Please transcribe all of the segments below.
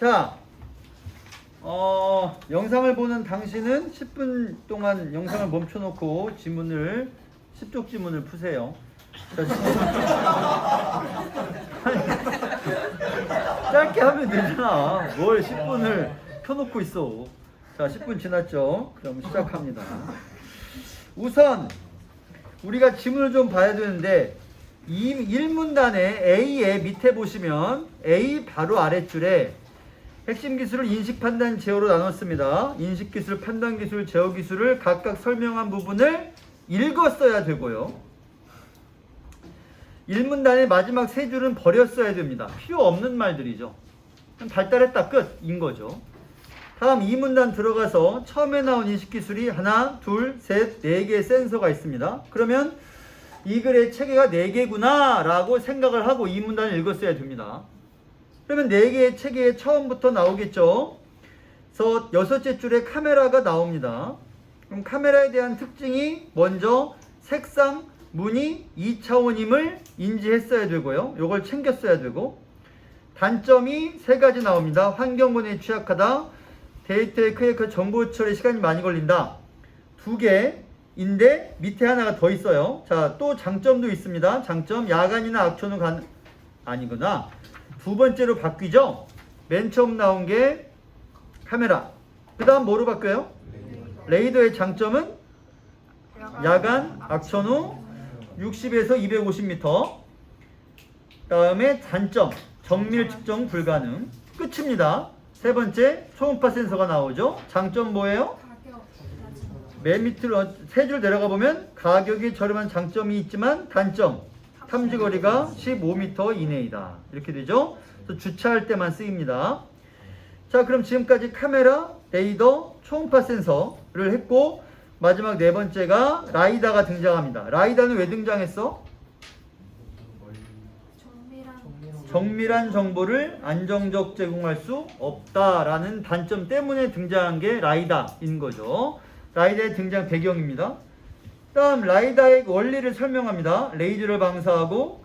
자, 영상을 보는 당신은 10분 동안 영상을 멈춰놓고 10쪽 지문을 푸세요. 자, 짧게 하면 되잖아. 뭘 10분을 켜놓고 있어. 자, 10분 지났죠? 그럼 시작합니다. 우선 우리가 지문을 좀 봐야 되는데, 이 1문단의 A의 밑에 보시면 A 바로 아랫줄에 핵심 기술을 인식, 판단, 제어로 나눴습니다. 인식 기술, 판단 기술, 제어 기술을 각각 설명한 부분을 읽었어야 되고요. 1문단의 마지막 세 줄은 버렸어야 됩니다. 필요 없는 말들이죠. 발달했다 끝인 거죠. 다음 2문단 들어가서 처음에 나온 인식 기술이 하나, 둘, 셋, 네 개의 센서가 있습니다. 그러면 이 글의 체계가 4개구나 라고 생각을 하고 2문단을 읽었어야 됩니다. 그러면 4개의 체계에 처음부터 나오겠죠. 그래서 6째 줄에 카메라가 나옵니다. 그럼 카메라에 대한 특징이 먼저 색상, 무늬, 2차원임을 인지했어야 되고요. 요걸 챙겼어야 되고, 단점이 3가지 나옵니다. 환경본에 취약하다, 데이터의 크게 정보 처리에 시간이 많이 걸린다. 2개인데 밑에 하나가 더 있어요. 자, 또 장점도 있습니다. 장점, 야간이나 악초는 아니구나. 두 번째로 바뀌죠. 맨 처음 나온 게 카메라. 그 다음 뭐로 바뀌어요? 레이더의 장점은 야간, 악천후 60에서 250m. 다음에 단점, 정밀 측정 불가능. 끝입니다. 세 번째, 초음파 센서가 나오죠. 장점 뭐예요? 맨 밑으로 세 줄 내려가 보면 가격이 저렴한 장점이 있지만 단점, 탐지거리가 15m 이내이다. 이렇게 되죠. 그래서 주차할 때만 쓰입니다. 자, 그럼 지금까지 카메라, 레이더, 초음파 센서를 했고, 마지막 네 번째가 라이다가 등장합니다. 라이다는 왜 등장했어? 정밀한 정보를 안정적 제공할 수 없다라는 단점 때문에 등장한 게 라이다인 거죠. 라이다의 등장 배경입니다. 다음 라이다의 원리를 설명합니다. 레이저를 방사하고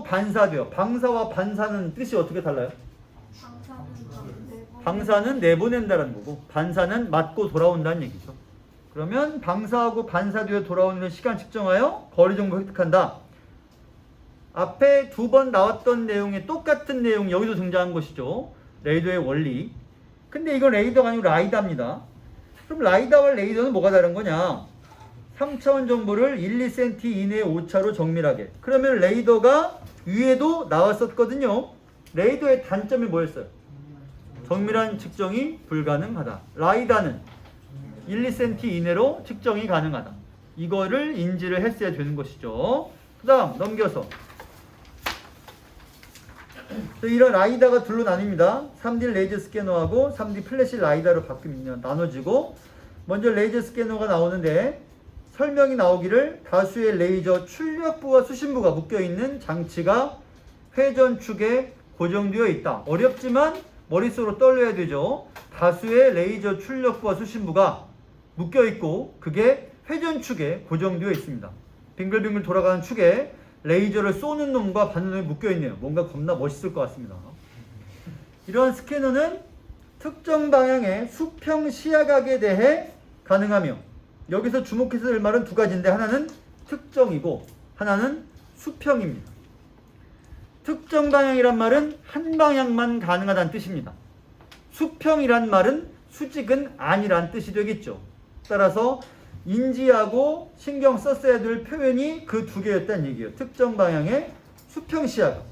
반사돼요. 방사와 반사는 뜻이 어떻게 달라요? 방사는 내보낸다는 거고, 반사는 맞고 돌아온다는 얘기죠. 그러면 방사하고 반사되어 돌아오는 시간 측정하여 거리 정보 획득한다. 앞에 2번 나왔던 내용에 똑같은 내용 여기도 등장한 것이죠. 레이더의 원리. 근데 이건 레이더가 아니고 라이다입니다. 그럼 라이다와 레이더는 뭐가 다른 거냐? 3차원 정보를 1, 2cm 이내의 오차로 정밀하게. 그러면 레이더가 위에도 나왔었거든요. 레이더의 단점이 뭐였어요? 정밀한 측정이 불가능하다. 라이다는 1, 2cm 이내로 측정이 가능하다. 이거를 인지를 했어야 되는 것이죠. 그 다음 넘겨서 이런 라이다가 둘로 나뉩니다. 3D 레이저 스캐너하고 3D 플래시 라이다로 나눠지고, 먼저 레이저 스캐너가 나오는데 설명이 나오기를 다수의 레이저 출력부와 수신부가 묶여있는 장치가 회전축에 고정되어 있다. 어렵지만 머릿속으로 떠올려야 되죠. 다수의 레이저 출력부와 수신부가 묶여있고 그게 회전축에 고정되어 있습니다. 빙글빙글 돌아가는 축에 레이저를 쏘는 놈과 받는 놈이 묶여있네요. 뭔가 겁나 멋있을 것 같습니다. 이러한 스캐너는 특정 방향의 수평 시야각에 대해 가능하며, 여기서 주목해서 될 말은 2가지인데 하나는 특정이고 하나는 수평입니다. 특정 방향이란 말은 한 방향만 가능하다는 뜻입니다. 수평이란 말은 수직은 아니란 뜻이 되겠죠. 따라서 인지하고 신경 썼어야 될 표현이 그 2개였다는 얘기예요. 특정 방향의 수평 시야각.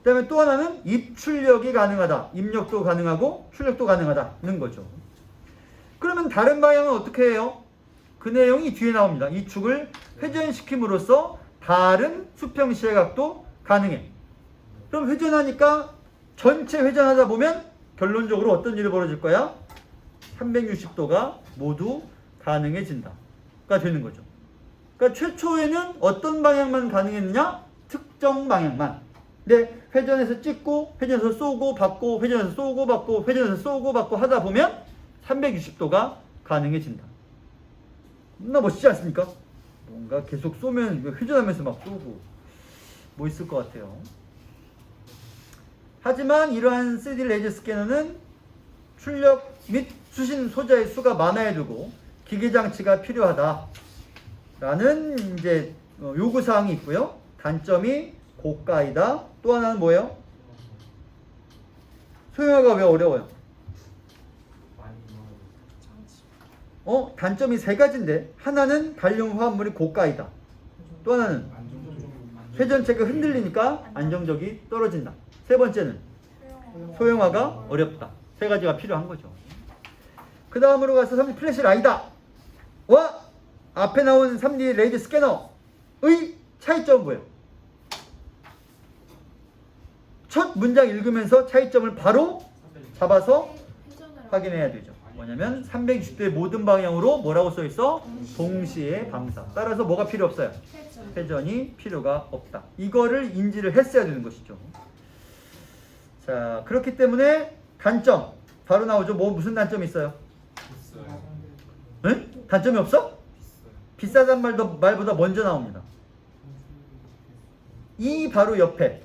그 다음에 또 하나는 입출력이 가능하다. 입력도 가능하고 출력도 가능하다는 거죠. 그러면 다른 방향은 어떻게 해요? 그 내용이 뒤에 나옵니다. 이 축을 회전시킴으로써 다른 수평 시야각도 가능해. 그럼 회전하니까 전체 회전하다 보면 결론적으로 어떤 일이 벌어질 거야? 360도가 모두 가능해진다가 되는 거죠. 그러니까 최초에는 어떤 방향만 가능했느냐? 특정 방향만. 근데 회전해서 찍고, 회전해서 쏘고 받고, 회전해서 쏘고 받고, 회전해서 쏘고 받고 하다 보면 360도가 가능해진다. 너무나 멋지지 않습니까? 뭔가 계속 쏘면 회전하면서 막 쏘고 뭐 있을 것 같아요. 하지만 이러한 3D 레이저 스캐너는 출력 및 수신 소자의 수가 많아야 되고 기계 장치가 필요하다 라는 이제 요구 사항이 있고요. 단점이 고가이다. 또 하나는 뭐예요? 소형화가 왜 어려워요? 단점이 세 가지인데 하나는 관련 화합물이 고가이다. 또 하나는 회전체가 흔들리니까 안정적이 떨어진다. 세 번째는 소형화가 어렵다. 세 가지가 필요한 거죠. 그 다음으로 가서 3D 플래시 라이다와 앞에 나온 3D 레이저 스캐너의 차이점은 뭐예요? 첫 문장 읽으면서 차이점을 바로 잡아서 확인해야 되죠. 뭐냐면 360도 모든 방향으로 뭐라고 써있어? 동시에 방사. 따라서 뭐가 필요 없어요? 회전이 필요가 없다. 이거를 인지를 했어야 되는 것이죠. 자, 그렇기 때문에 단점 바로 나오죠. 무슨 단점이 있어요? 응? 단점이 없어? 비싸단 말보다 먼저 나옵니다. 이 바로 옆에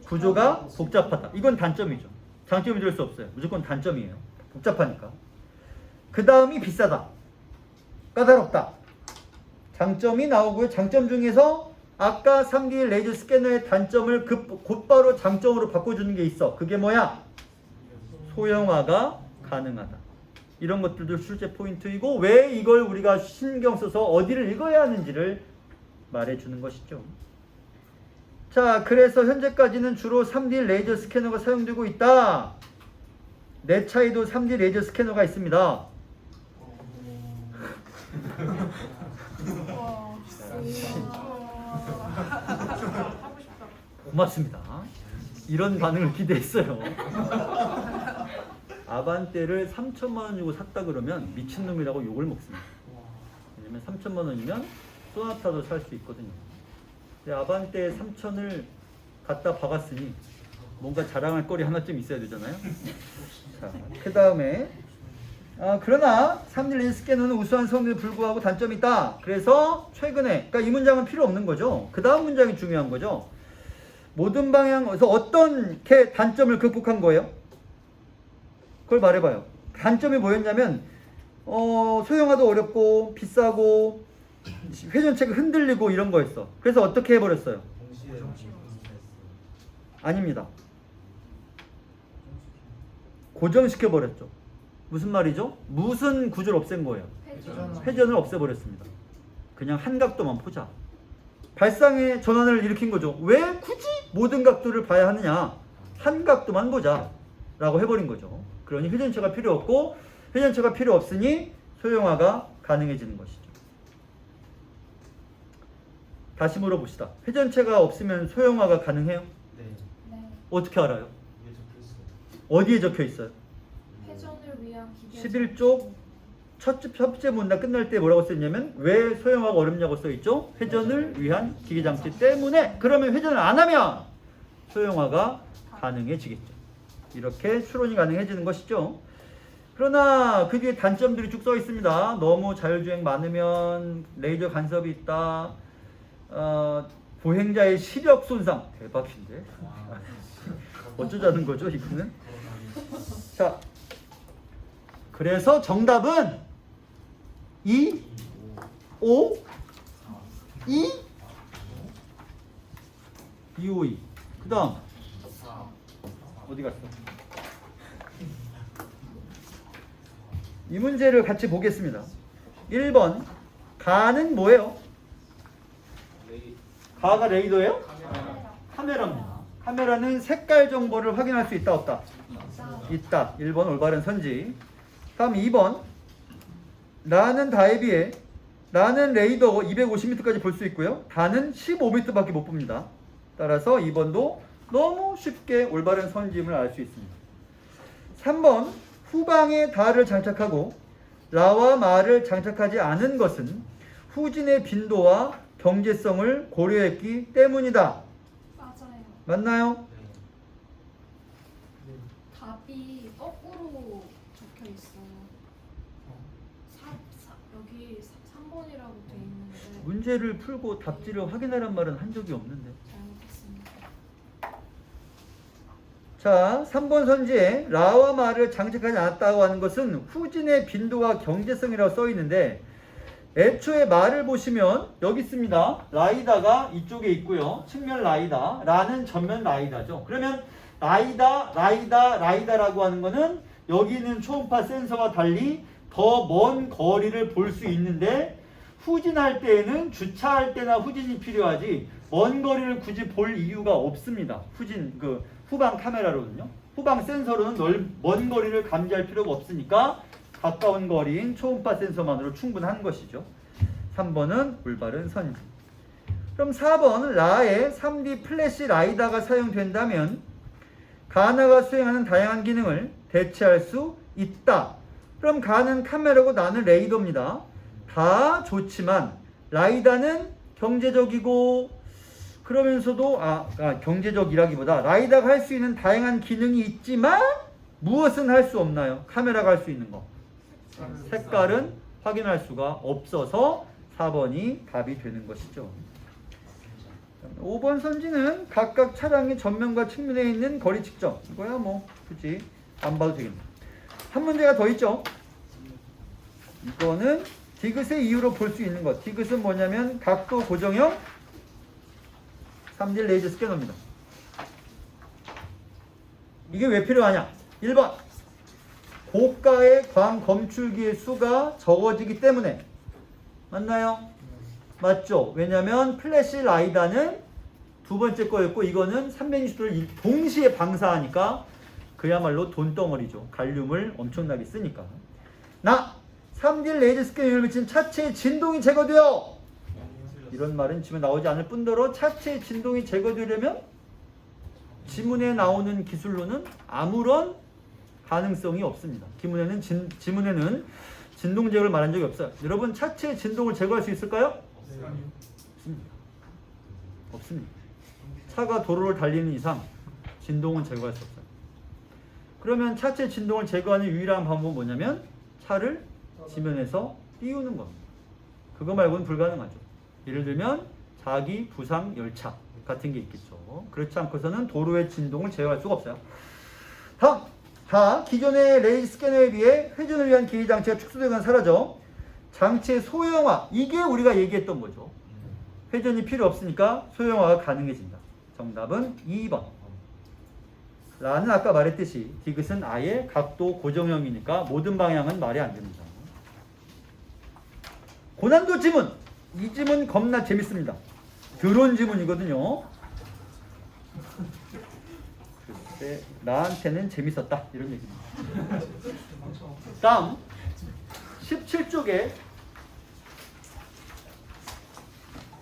구조가 복잡하다. 이건 단점이죠. 장점이 될 수 없어요. 무조건 단점이에요. 복잡하니까. 그 다음이 비싸다. 까다롭다. 장점이 나오고요. 장점 중에서 아까 3D 레이저 스캐너의 단점을 곧바로 장점으로 바꿔주는 게 있어. 그게 뭐야? 소형화가 가능하다. 이런 것들도 출제 포인트이고 왜 이걸 우리가 신경 써서 어디를 읽어야 하는지를 말해주는 것이죠. 자, 그래서 현재까지는 주로 3D 레이저 스캐너가 사용되고 있다. 내 차에도 3D 레이저 스캐너가 있습니다. 고맙습니다. 이런 반응을 기대했어요. 아반떼를 3천만 원 주고 샀다 그러면 미친놈이라고 욕을 먹습니다. 왜냐면 3천만 원이면 소나타도 살 수 있거든요. 근데 아반떼 3천을 갖다 박았으니 뭔가 자랑할 거리 하나쯤 있어야 되잖아요. 자, 그 다음에 그러나 3D 레이저 스캐너는 우수한 성능에 불구하고 단점이 있다. 그래서 최근에, 그러니까 이 문장은 필요 없는 거죠. 그 다음 문장이 중요한 거죠. 모든 방향에서 어떤 게 단점을 극복한 거예요? 그걸 말해봐요. 단점이 뭐였냐면 소형화도 어렵고 비싸고 회전체가 흔들리고 이런 거였어. 그래서 어떻게 해버렸어요? 아닙니다. 고정시켜버렸죠. 무슨 말이죠? 무슨 구조를 없앤 거예요? 회전을 없애버렸습니다. 그냥 한 각도만 보자. 발상의 전환을 일으킨 거죠. 왜 굳이 모든 각도를 봐야 하느냐? 한 각도만 보자 라고 해버린 거죠. 그러니 회전체가 필요 없고 회전체가 필요 없으니 소형화가 가능해지는 것이죠. 다시 물어봅시다. 회전체가 없으면 소형화가 가능해요? 네. 어떻게 알아요? 이게 적혀 있어요. 어디에 적혀 있어요? 회전을 위한 기계. 11쪽 첫째 문단 끝날 때 뭐라고 써있냐면 왜 소형화가 어렵냐고 써있죠? 회전을 위한 기계장치 때문에. 그러면 회전을 안 하면 소형화가 가능해지겠죠. 이렇게 추론이 가능해지는 것이죠. 그러나 그 뒤에 단점들이 쭉 써 있습니다. 너무 자율주행 많으면 레이저 간섭이 있다. 보행자의 시력 손상. 대박인데? 어쩌자는 거죠 이거는? 자, 그래서 정답은 2, 5, 2, 2, 5, 2. 그 다음 어디 갔어? 이 문제를 같이 보겠습니다. 1번 가는 뭐예요? 가가 레이더예요? 카메라입니다. 카메라는 색깔 정보를 확인할 수 있다 없다? 있다. 1번 올바른 선지. 다음 2번 라는 다에 비해 라는 레이더 250m까지 볼 수 있고요. 다는 15m밖에 못 봅니다. 따라서 2번도 너무 쉽게 올바른 선지임을 알 수 있습니다. 3번 후방에 다를 장착하고 라와 마를 장착하지 않은 것은 후진의 빈도와 경제성을 고려했기 때문이다. 맞아요. 맞나요? 답이 거꾸로 적혀 있어요. 여기 3번이라고 돼 있는데 문제를 풀고 답지를 확인하란 말은 한 적이 없는데. 잘못했습니다. 자, 3번 선지에 라와 마를 장착하지 않았다고 하는 것은 후진의 빈도와 경제성이라고 써 있는데 애초에 말을 보시면 여기 있습니다. 라이다가 이쪽에 있고요. 측면 라이다, 라는 전면 라이다죠. 그러면 라이다라고 하는 거는 여기 있는 초음파 센서와 달리 더 먼 거리를 볼 수 있는데 후진할 때에는 주차할 때나 후진이 필요하지 먼 거리를 굳이 볼 이유가 없습니다. 후방 카메라로는요. 후방 센서로는 먼 거리를 감지할 필요가 없으니까 가까운 거리인 초음파 센서만으로 충분한 것이죠. 3번은 올바른 선지. 그럼 4번 라에 3D 플래시 라이다가 사용된다면 가나가 수행하는 다양한 기능을 대체할 수 있다. 그럼 가는 카메라고 나는 레이더입니다. 다 좋지만 라이다는 경제적이고 그러면서도 경제적이라기보다 라이다가 할 수 있는 다양한 기능이 있지만 무엇은 할 수 없나요? 카메라가 할 수 있는 거. 색깔은 확인할 수가 없어서 4번이 답이 되는 것이죠. 5번 선지는 각각 차량의 전면과 측면에 있는 거리 측정. 이거야 뭐 굳이 안 봐도 되겠네. 한 문제가 더 있죠. 이거는 디귿의 이유로 볼 수 있는 것. 디귿은 뭐냐면 각도 고정형 3D 레이저 스캐너입니다. 이게 왜 필요하냐? 1번 고가의 광 검출기의 수가 적어지기 때문에. 맞나요? 맞죠? 왜냐면 플래시 라이다는 두 번째 거였고 이거는 360도를 동시에 방사하니까 그야말로 돈덩어리죠. 갈륨을 엄청나게 쓰니까. 3D 레이저 스캐너를 비친 차체의 진동이 제거되어. 이런 말은 지금 나오지 않을 뿐더러 차체의 진동이 제거되려면 지문에 나오는 기술로는 아무런 가능성이 없습니다. 지문에는 진동 제거를 말한 적이 없어요. 여러분 차체의 진동을 제거할 수 있을까요? 없습니다. 차가 도로를 달리는 이상 진동은 제거할 수 없어요. 그러면 차체 진동을 제거하는 유일한 방법은 뭐냐면 차를 지면에서 띄우는 겁니다. 그거 말고는 불가능하죠. 예를 들면 자기 부상 열차 같은 게 있겠죠. 그렇지 않고서는 도로의 진동을 제어할 수가 없어요. 다음, 기존의 레이저 스캐너에 비해 회전을 위한 기계 장치가 축소되거나 사라져 장치의 소형화. 이게 우리가 얘기했던 거죠. 회전이 필요 없으니까 소형화가 가능해진다. 정답은 2번. 라는 아까 말했듯이 디귿은 아예 각도 고정형이니까 모든 방향은 말이 안 됩니다. 고난도 지문. 이 지문 겁나 재밌습니다. 드론 지문이거든요. 글쎄, 나한테는 재밌었다. 이런 얘기입니다. 다음 17쪽에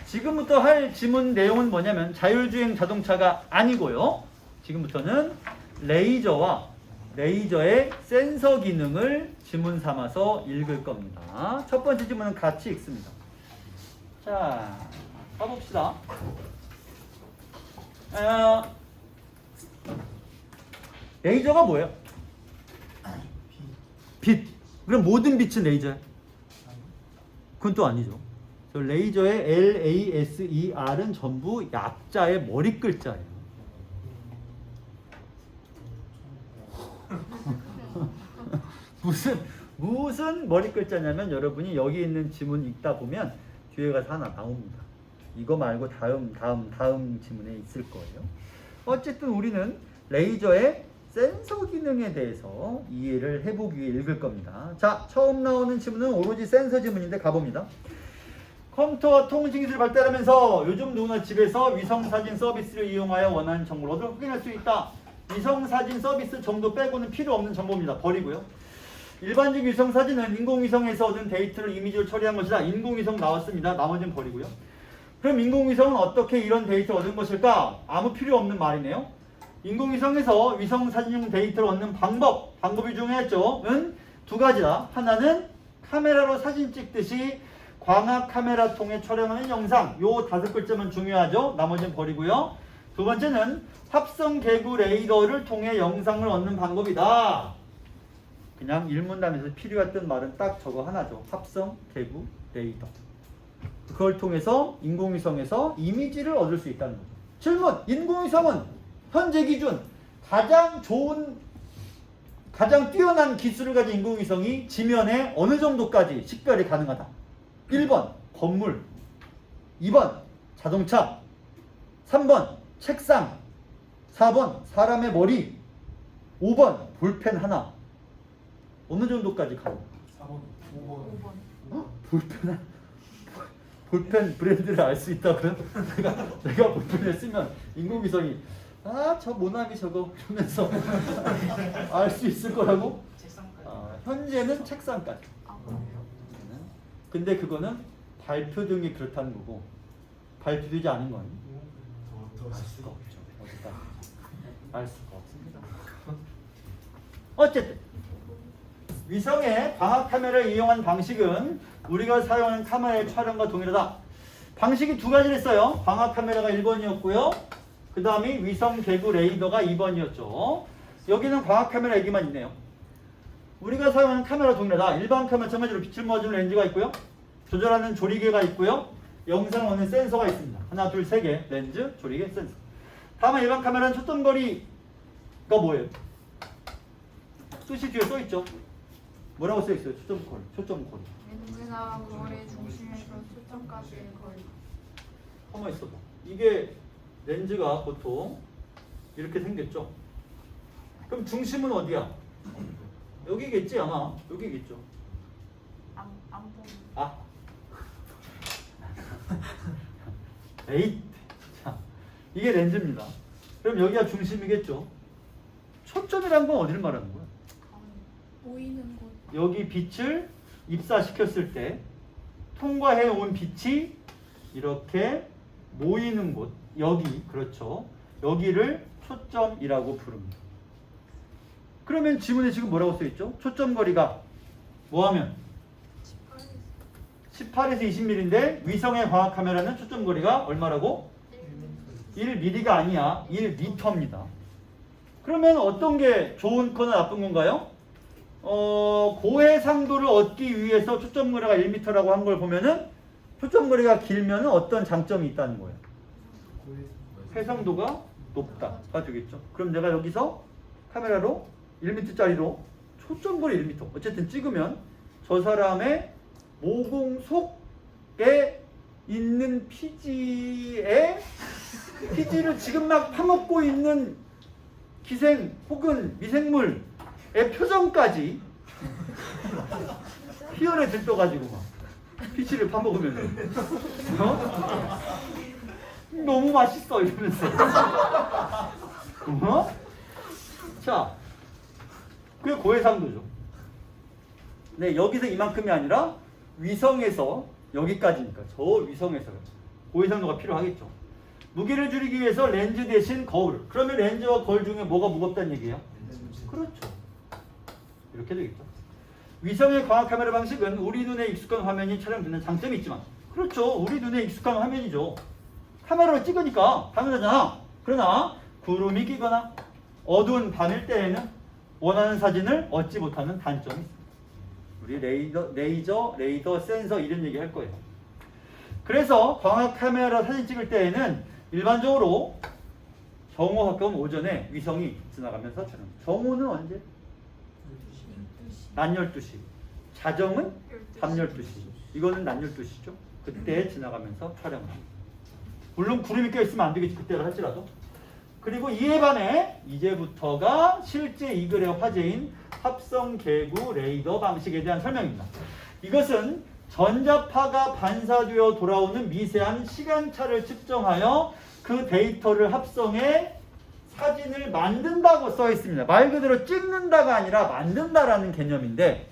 지금부터 할 지문 내용은 뭐냐면 자율주행 자동차가 아니고요. 지금부터는 레이저의 센서 기능을 지문 삼아서 읽을 겁니다. 첫 번째 지문은 같이 읽습니다. 자, 가봅시다. 레이저가 뭐예요? 빛. 그럼 모든 빛은 레이저야? 그건 또 아니죠. 레이저의 LASER은 전부 약자의 머리 글자예요. 무슨 머리 글자냐면 여러분이 여기 있는 지문 읽다 보면 뒤에 가서 하나 나옵니다. 이거 말고 다음 지문에 있을 거예요. 어쨌든 우리는 레이저의 센서 기능에 대해서 이해를 해보기 위해 읽을 겁니다. 자, 처음 나오는 지문은 오로지 센서 지문인데 가봅니다. 컴퓨터와 통신기술이 발달하면서 요즘 누구나 집에서 위성사진 서비스를 이용하여 원하는 정보를 확인할 수 있다. 위성사진 서비스 정도 빼고는 필요 없는 정보입니다. 버리고요. 일반적 위성사진은 인공위성에서 얻은 데이터를 이미지로 처리한 것이다. 인공위성 나왔습니다. 나머지는 버리고요. 그럼 인공위성은 어떻게 이런 데이터를 얻은 것일까? 아무 필요 없는 말이네요. 인공위성에서 위성사진용 데이터를 얻는 방법이 중요했죠.는 두 가지다. 하나는 카메라로 사진 찍듯이 광학 카메라 통해 촬영하는 영상. 요 5글자만 중요하죠. 나머지는 버리고요. 두 번째는 합성 개구 레이더를 통해 영상을 얻는 방법이다. 그냥 일문단에서 필요했던 말은 딱 저거 하나죠. 합성 개구 레이더. 그걸 통해서 인공위성에서 이미지를 얻을 수 있다는 거죠. 질문! 인공위성은 현재 기준 가장 좋은, 가장 뛰어난 기술을 가진 인공위성이 지면에 어느 정도까지 식별이 가능하다. 1번 건물, 2번 자동차, 3번 책상, 4번 사람의 머리, 5번 볼펜 하나. 어느 정도까지 가능? 4번, 5번. 볼펜, 볼펜 브랜드를 알 수 있다고요? 내가 볼펜을 쓰면 인공위성이 저 모나미 저거 이러면서 알 수 있을 거라고? 책상까지. 현재는 책상까지. 아 그래요? 근데 그거는 발표 등이 그렇다는 거고 발표되지 않은 건 더 알 수가 없죠. 어디다 알 수가 없습니다. 어쨌든 위성의 광학 카메라를 이용한 방식은 우리가 사용하는 카메라의 촬영과 동일하다. 방식이 두 가지를 써요. 광학 카메라가 1번이었고요. 그 다음에 위성 개구 레이더가 2번이었죠. 여기는 광학 카메라 얘기만 있네요. 우리가 사용하는 카메라 동일하다. 일반 카메라 마찬가지로 빛을 모아주는 렌즈가 있고요. 조절하는 조리개가 있고요. 영상을 얻는 센서가 있습니다. 하나, 둘, 세 개. 렌즈, 조리개, 센서. 다만 일반 카메라는 초점거리가 뭐예요? 뜻이 뒤에 써있죠. 뭐라고 써있어요? 초점거리. 초점거리. 렌즈나 거리 중심에서 초점까지의 거리. 가만 있어봐. 이게 렌즈가 보통 이렇게 생겼죠. 그럼 중심은 어디야? 여기겠지 아마. 여기겠죠. 안 보는. 아. 에잇. 자, 이게 렌즈입니다. 그럼 여기가 중심이겠죠. 초점이란 건 어디를 말하는 거야? 보이는 곳. 여기 빛을 입사시켰을 때 통과해 온 빛이 이렇게 모이는 곳, 여기, 그렇죠. 여기를 초점이라고 부릅니다. 그러면 지문에 지금 뭐라고 써있죠? 초점거리가 뭐하면? 18에서 20mm인데 위성의 광학 카메라는 초점거리가 얼마라고? 1mm가 아니야. 1m입니다. 그러면 어떤 게 좋은 거나 나쁜 건가요? 고해상도를 얻기 위해서 초점거리가 1m라고 한 걸 보면은 초점거리가 길면은 어떤 장점이 있다는 거예요? 해상도가 높다가 되겠죠. 그럼 내가 여기서 카메라로 1m짜리로 초점거리 1m 어쨌든 찍으면 저 사람의 모공 속에 있는 피지를 지금 막 파먹고 있는 기생 혹은 미생물의 표정까지 희열에 들떠가지고 막 피지를 파먹으면 너무 맛있어 이러면서 자, 그게 고해상도죠. 네, 여기서 이만큼이 아니라 위성에서 여기까지니까 저 위성에서 고해상도가 필요하겠죠. 무게를 줄이기 위해서 렌즈 대신 거울. 그러면 렌즈와 거울 중에 뭐가 무겁다는 얘기예요? 그렇죠. 이렇게 되겠죠. 위성의 광학 카메라 방식은 우리 눈에 익숙한 화면이 촬영되는 장점이 있지만 그렇죠. 우리 눈에 익숙한 화면이죠. 카메라로 찍으니까 당연하잖아. 그러나 구름이 끼거나 어두운 밤일 때에는 원하는 사진을 얻지 못하는 단점이 있습니다. 우리 레이더, 센서 이런 얘기 할 거예요. 그래서 광학 카메라 사진 찍을 때에는 일반적으로 정오 가까운 오전에 위성이 지나가면서 촬영. 정오는 언제? 낮 12시. 자정은 밤 12시. 이거는 낮 12시죠. 그때 지나가면서 촬영을 합니다. 물론 구름이 껴있으면 안 되겠지. 그때를 할지라도. 그리고 이에 반해 이제부터가 실제 이 글의 화제인 합성 개구 레이더 방식에 대한 설명입니다. 이것은 전자파가 반사되어 돌아오는 미세한 시간차를 측정하여 그 데이터를 합성해 사진을 만든다고 써 있습니다. 말 그대로 찍는다가 아니라 만든다라는 개념인데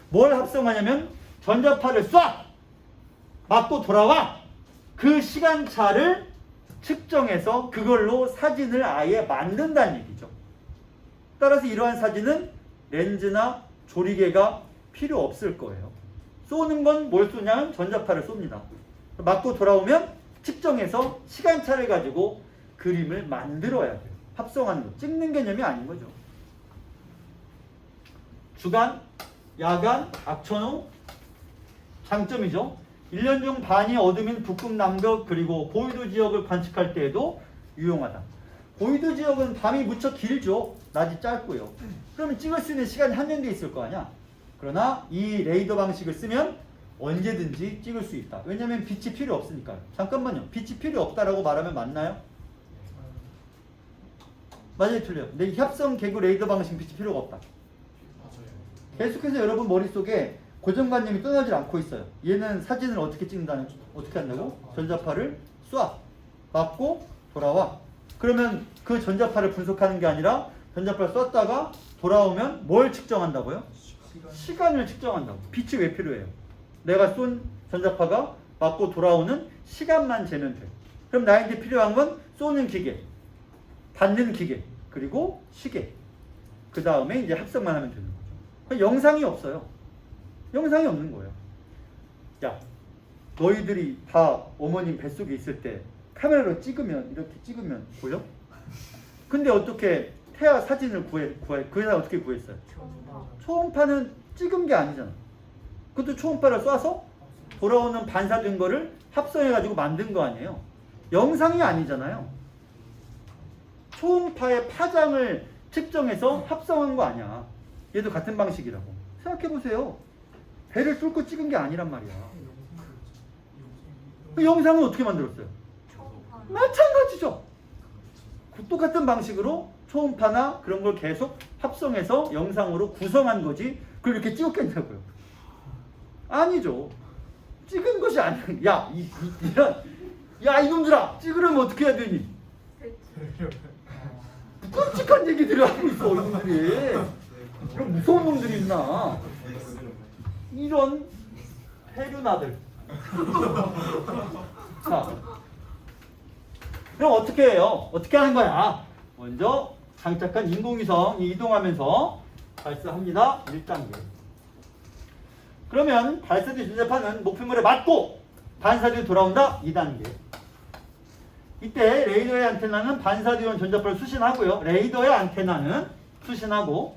뭘 합성하냐면 전자파를 쏴! 맞고 돌아와! 그 시간차를 측정해서 그걸로 사진을 아예 만든다는 얘기죠. 따라서 이러한 사진은 렌즈나 조리개가 필요 없을 거예요. 쏘는 건 뭘 쏘냐면 전자파를 쏩니다. 맞고 돌아오면 측정해서 시간차를 가지고 그림을 만들어야 돼요. 합성하는 거. 찍는 개념이 아닌 거죠. 주간, 야간, 악천후 장점이죠. 1년 중 반이 어둠인 북극 남극 그리고 고위도 지역을 관측할 때에도 유용하다. 보이드 지역은 밤이 무척 길죠. 낮이 짧고요. 그러면 찍을 수 있는 시간이 한정돼 있을 거 아니야. 그러나 이 레이더 방식을 쓰면 언제든지 찍을 수 있다. 왜냐면 빛이 필요 없으니까요. 잠깐만요. 빛이 필요 없다라고 말하면 맞나요? 맞아요, 틀려요. 근데 협성 개구 레이더 방식 빛이 필요가 없다. 계속해서 여러분 머릿속에 고정관념이 떠나질 않고 있어요. 얘는 사진을 어떻게 찍는다는, 어떻게 한다고? 전자파를 쏴. 맞고 돌아와. 그러면 그 전자파를 분석하는 게 아니라 전자파를 쐈다가 돌아오면 뭘 측정한다고요? 시간을 측정한다고. 빛이 왜 필요해요? 내가 쏜 전자파가 맞고 돌아오는 시간만 재면 돼. 그럼 나한테 필요한 건 쏘는 기계, 받는 기계, 그리고 시계. 그 다음에 이제 합성만 하면 되는 거죠. 영상이 없어요. 영상이 없는 거예요. 야, 너희들이 다 어머님 뱃속에 있을 때 카메라로 찍으면, 이렇게 찍으면 보여? 근데 어떻게 태아 사진을 그 사람 어떻게 구했어요? 초음파는 찍은 게 아니잖아. 그것도 초음파를 쏴서 돌아오는 반사된 거를 합성해가지고 만든 거 아니에요. 영상이 아니잖아요. 초음파의 파장을 측정해서 합성한 거 아니야. 얘도 같은 방식이라고. 생각해보세요. 배를 뚫고 찍은 게 아니란 말이야. 그 영상은 어떻게 만들었어요? 마찬가지죠. 똑같은 방식으로 초음파나 그런 걸 계속 합성해서 영상으로 구성한 거지. 그걸 이렇게 찍었겠냐고요. 아니죠. 찍은 것이 아니야. 야, 야, 이놈들아! 찍으려면 어떻게 해야 되니? 끔찍한 얘기들을 하고 있어, 이놈들이. 그럼 무서운 놈들이 있나? 이런 해류나들. 자, 그럼 어떻게 해요? 어떻게 하는 거야? 먼저 장착한 인공위성이 이동하면서 발사합니다. 1단계. 그러면 발사된 전자파는 목표물에 맞고 반사되어 돌아온다. 2단계. 이때 레이더의 안테나는 반사되어 온 전자파를 수신하고요. 레이더의 안테나는 수신하고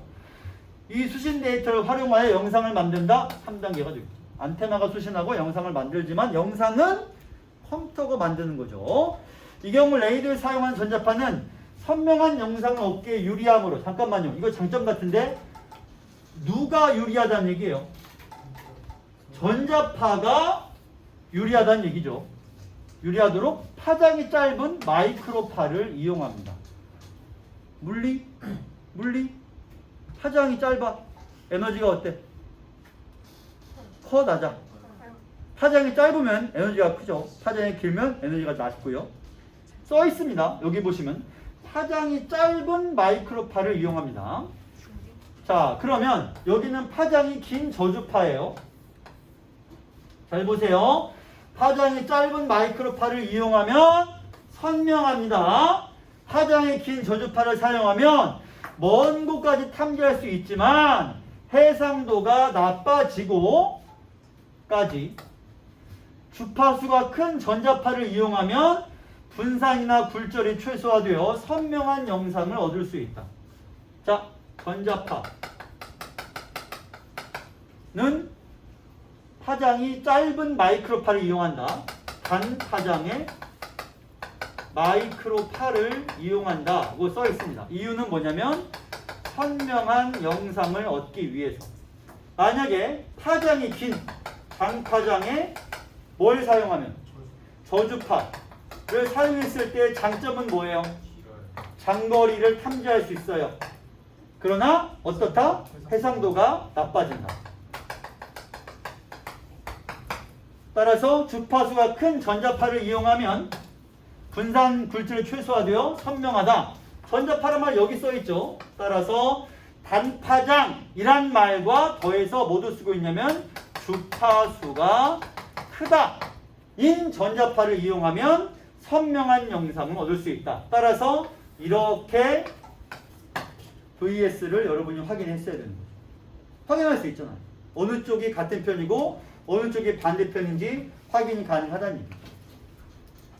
이 수신 데이터를 활용하여 영상을 만든다. 3단계가 되겠죠. 안테나가 수신하고 영상을 만들지만 영상은 컴퓨터가 만드는 거죠. 이 경우 레이더에 사용한 전자파는 선명한 영상을 얻기에 유리하므로, 잠깐만요. 이거 장점 같은데 누가 유리하다는 얘기예요? 전자파가 유리하다는 얘기죠. 유리하도록 파장이 짧은 마이크로파를 이용합니다. 물리? 파장이 짧아. 에너지가 어때? 커, 낮아? 파장이 짧으면 에너지가 크죠. 파장이 길면 에너지가 낮고요. 써 있습니다. 여기 보시면 파장이 짧은 마이크로파를 이용합니다. 자, 그러면 여기는 파장이 긴 저주파예요. 잘 보세요. 파장이 짧은 마이크로파를 이용하면 선명합니다. 파장이 긴 저주파를 사용하면 먼 곳까지 탐지할 수 있지만 해상도가 나빠지고까지, 주파수가 큰 전자파를 이용하면 분산이나 굴절이 최소화되어 선명한 영상을 얻을 수 있다. 자, 전자파는 파장이 짧은 마이크로파를 이용한다. 단 파장의 마이크로파를 이용한다고 써 있습니다. 이유는 뭐냐면 선명한 영상을 얻기 위해서. 만약에 파장이 긴 장파장에 뭘 사용하면? 저주파를 사용했을 때 장점은 뭐예요? 장거리를 탐지할 수 있어요. 그러나 어떻다? 해상도가 나빠진다. 따라서 주파수가 큰 전자파를 이용하면 분산 굴절이 최소화되어 선명하다. 전자파란 말 여기 써있죠. 따라서 단파장이란 말과 더해서 뭐도 쓰고 있냐면 주파수가 크다 인 전자파를 이용하면 선명한 영상을 얻을 수 있다. 따라서 이렇게 VS를 여러분이 확인했어야 되는 거죠. 확인할 수 있잖아요. 어느 쪽이 같은 편이고 어느 쪽이 반대편인지 확인이 가능하다는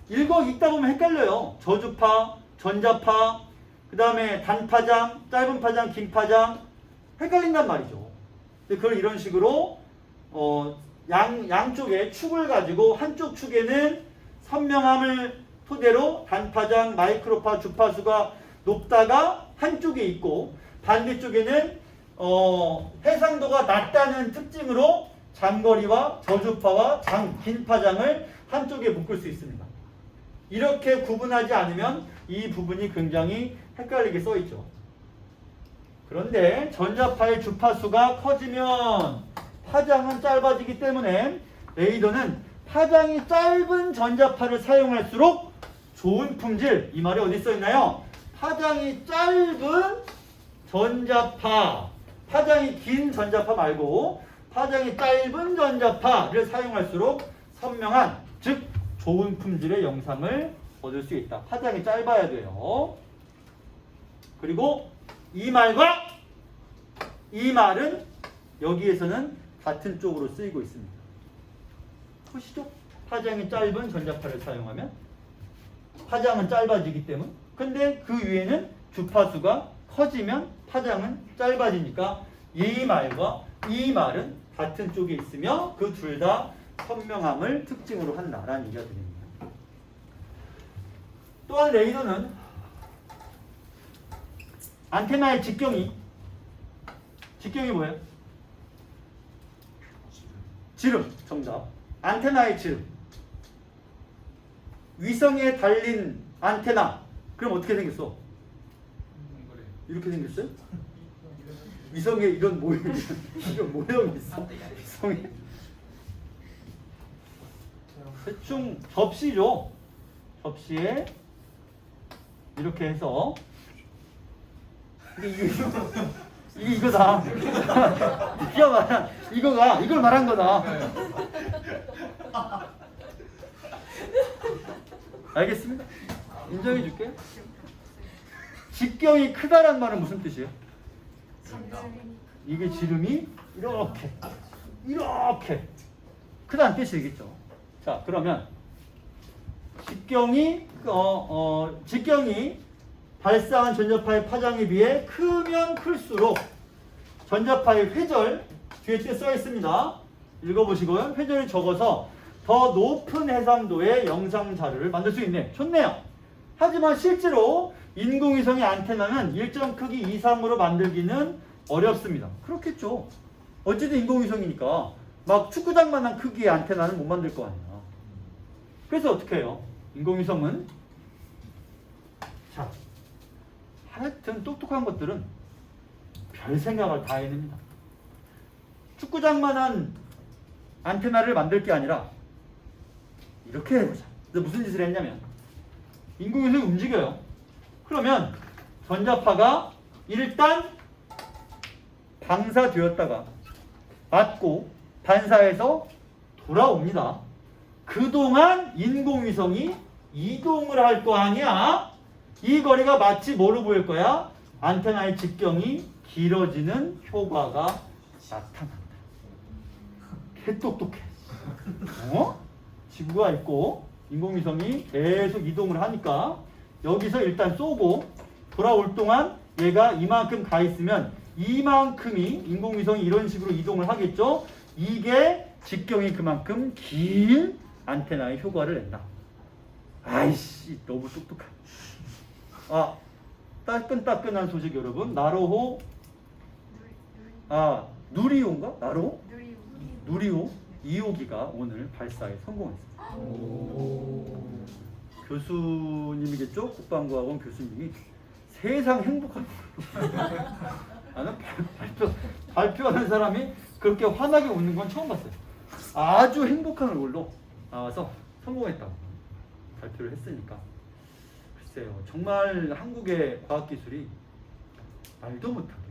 얘기죠. 읽다 보면 헷갈려요. 저주파, 전자파, 그 다음에 단파장, 짧은 파장, 긴 파장 헷갈린단 말이죠. 근데 그걸 이런 식으로 양쪽에 축을 가지고 한쪽 축에는 선명함을 토대로 단파장, 마이크로파, 주파수가 높다가 한쪽에 있고 반대쪽에는 해상도가 낮다는 특징으로 장거리와 저주파와 긴 파장을 한쪽에 묶을 수 있습니다. 이렇게 구분하지 않으면 이 부분이 굉장히 헷갈리게 써 있죠. 그런데 전자파의 주파수가 커지면 파장은 짧아지기 때문에 레이더는 파장이 짧은 전자파를 사용할수록 좋은 품질, 이 말이 어디 써 있나요? 파장이 짧은 전자파, 파장이 긴 전자파 말고 파장이 짧은 전자파를 사용할수록 선명한, 즉 좋은 품질의 영상을 얻을 수 있다. 파장이 짧아야 돼요. 그리고 이 말과 이 말은 여기에서는 같은 쪽으로 쓰이고 있습니다. 보시죠? 파장이 짧은 전자파를 사용하면 파장은 짧아지기 때문. 근데 그 위에는 주파수가 커지면 파장은 짧아지니까 이 말과 이 말은 같은 쪽에 있으며 그 둘 다 선명함을 특징으로 한다라는 얘기가 됩니다. 또한 레이더는 안테나의 직경이 뭐예요? 지름. 정답. 안테나의 지름. 위성에 달린 안테나. 그럼 어떻게 생겼어? 이렇게 생겼어요? 위성에 이런 모형이 있어. 위성에. 대충 접시죠. 접시에 이렇게 해서 이게 이거다. 기억나? 이걸 말한 거다. 알겠습니다. 인정해 줄게. 직경이 크다란 말은 무슨 뜻이에요? 이게 지름이 이렇게 크다는 뜻이겠죠. 자, 그러면 직경이 발사한 전자파의 파장에 비해 크면 클수록 전자파의 회절, 뒤에 때 써 있습니다. 읽어보시고요. 회절이 적어서 더 높은 해상도의 영상 자료를 만들 수 있네. 좋네요. 하지만 실제로 인공위성의 안테나는 일정 크기 이상으로 만들기는 어렵습니다. 그렇겠죠. 어쨌든 인공위성이니까 막 축구장만한 크기의 안테나는 못 만들 거 아니야. 그래서 어떻게 해요? 인공위성은 자, 하여튼 똑똑한 것들은 별 생각을 다 해냅니다. 축구장만한 안테나를 만들 게 아니라 이렇게 해보자. 그래서 무슨 짓을 했냐면 인공위성이 움직여요. 그러면 전자파가 일단 방사되었다가 맞고 반사해서 돌아옵니다. 그동안 인공위성이 이동을 할 거 아니야. 이 거리가 마치 뭐로 보일 거야? 안테나의 직경이 길어지는 효과가 나타난다. 개 똑똑해. 지구가 있고 인공위성이 계속 이동을 하니까 여기서 일단 쏘고 돌아올 동안 얘가 이만큼 가 있으면 이만큼이 인공위성이 이런 식으로 이동을 하겠죠. 이게 직경이 그만큼 긴 안테나의 효과를 낸다. 아이씨, 너무 똑똑한. 따끈따끈한 소식 여러분. 나로호 누리호인가? 나로호? 누리호 2호기가 오늘 발사에 성공했습니다. 교수님이겠죠? 국방부학원 교수님이 세상 행복한 나는 발표하는 사람이 그렇게 환하게 웃는 건 처음 봤어요. 아주 행복한 얼굴로 나와서 성공했다고 발표를 했으니까 글쎄요, 정말 한국의 과학기술이 말도 못하게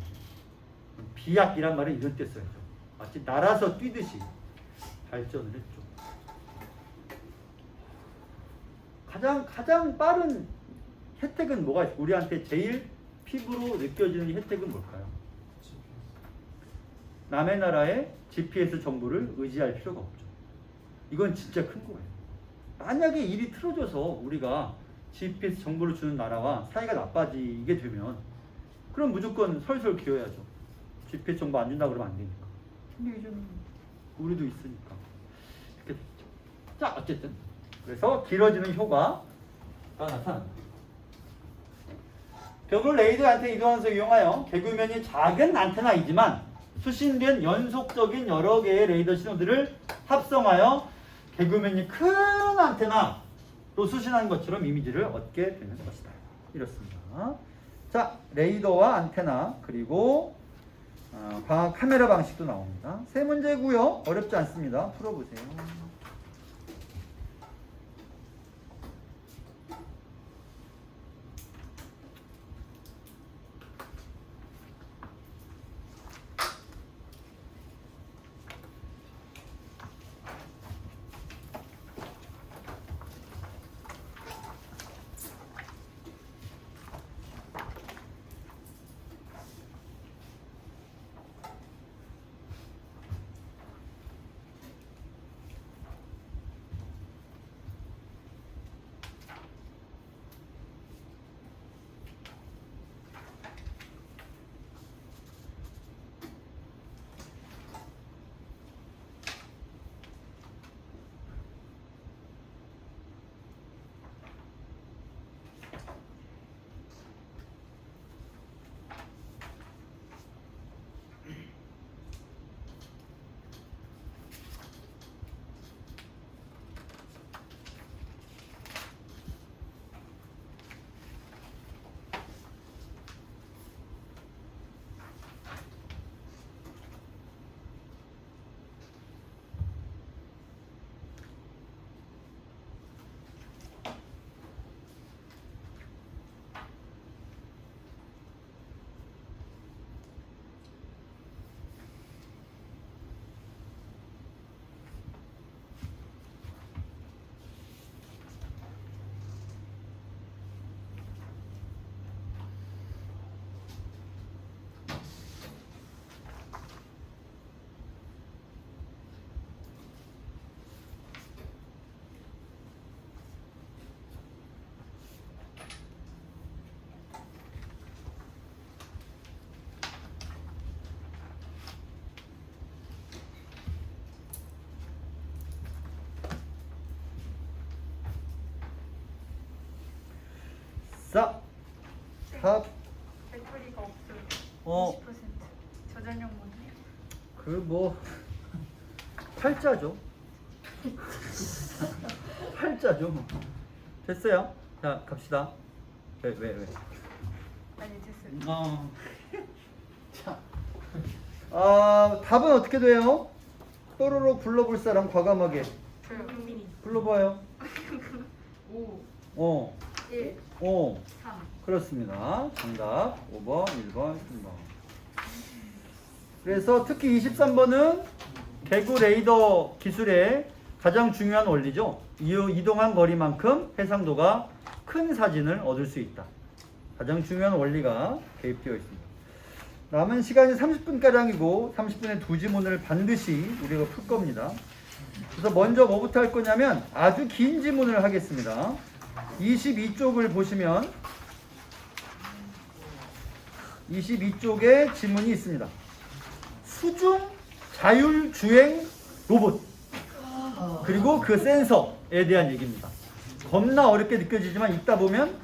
비약이란 말은 이런 때 써야죠. 마치 날아서 뛰듯이 발전을 했죠. 가장 빠른 혜택은 뭐가 있어요? 우리한테 제일 피부로 느껴지는 혜택은 뭘까요? 남의 나라의 GPS 정보를 의지할 필요가 없죠. 이건 진짜 큰 거예요. 만약에 일이 틀어져서 우리가 GPS 정보를 주는 나라와 사이가 나빠지게 되면 그럼 무조건 설설 기어야죠. GPS 정보 안 준다고 그러면 안 되니까. 근데 이제는 우리도 있으니까 이렇게 됐죠. 자, 어쨌든 그래서 길어지는 효과, 나타납니다. 벽으로 레이더 안테나 이동하면서 이용하여 개구면이 작은 안테나이지만 수신된 연속적인 여러 개의 레이더 신호들을 합성하여 개구면이 큰 안테나로 수신한 것처럼 이미지를 얻게 되는 것이다. 이렇습니다. 자, 레이더와 안테나 그리고 광학 카메라 방식도 나옵니다. 세 문제고요. 어렵지 않습니다. 풀어보세요. 자, 답. 배터리가 없어요. 어. 20% 저전용 모드요. 그 뭐 팔자죠. 팔자죠. 됐어요. 자, 갑시다. 왜? 아니 됐어요. 자, 답은 어떻게 돼요? 뽀로로 불러볼 사람 과감하게 저요. 불러봐요. 5, 1, 1, 3. 그렇습니다. 정답 5번, 1번, 3번. 그래서 특히 23번은 개구 레이더 기술의 가장 중요한 원리죠. 이동한 거리만큼 해상도가 큰 사진을 얻을 수 있다. 가장 중요한 원리가 개입되어 있습니다. 남은 시간이 30분가량이고 30분에 두 지문을 반드시 우리가 풀 겁니다. 그래서 먼저 뭐부터 할 거냐면 아주 긴 지문을 하겠습니다. 22쪽을 보시면 22쪽에 지문이 있습니다. 수중 자율주행 로봇 그리고 그 센서에 대한 얘기입니다. 겁나 어렵게 느껴지지만 읽다 보면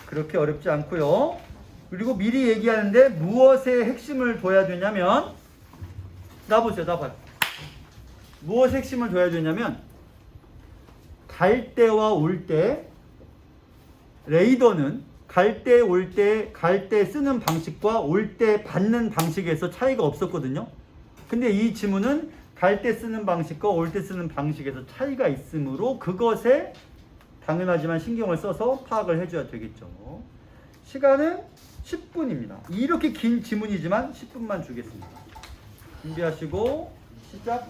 그렇게 어렵지 않고요. 그리고 미리 얘기하는데 무엇의 핵심을 둬야 되냐면 나보세요. 나봐요. 무엇의 핵심을 둬야 되냐면 갈 때와 올 때 레이더는 갈 때, 올 때, 갈 때 쓰는 방식과 올 때 받는 방식에서 차이가 없었거든요. 근데 이 지문은 갈 때 쓰는 방식과 올 때 쓰는 방식에서 차이가 있으므로 그것에 당연하지만 신경을 써서 파악을 해줘야 되겠죠. 시간은 10분입니다. 이렇게 긴 지문이지만 10분만 주겠습니다. 준비하시고 시작.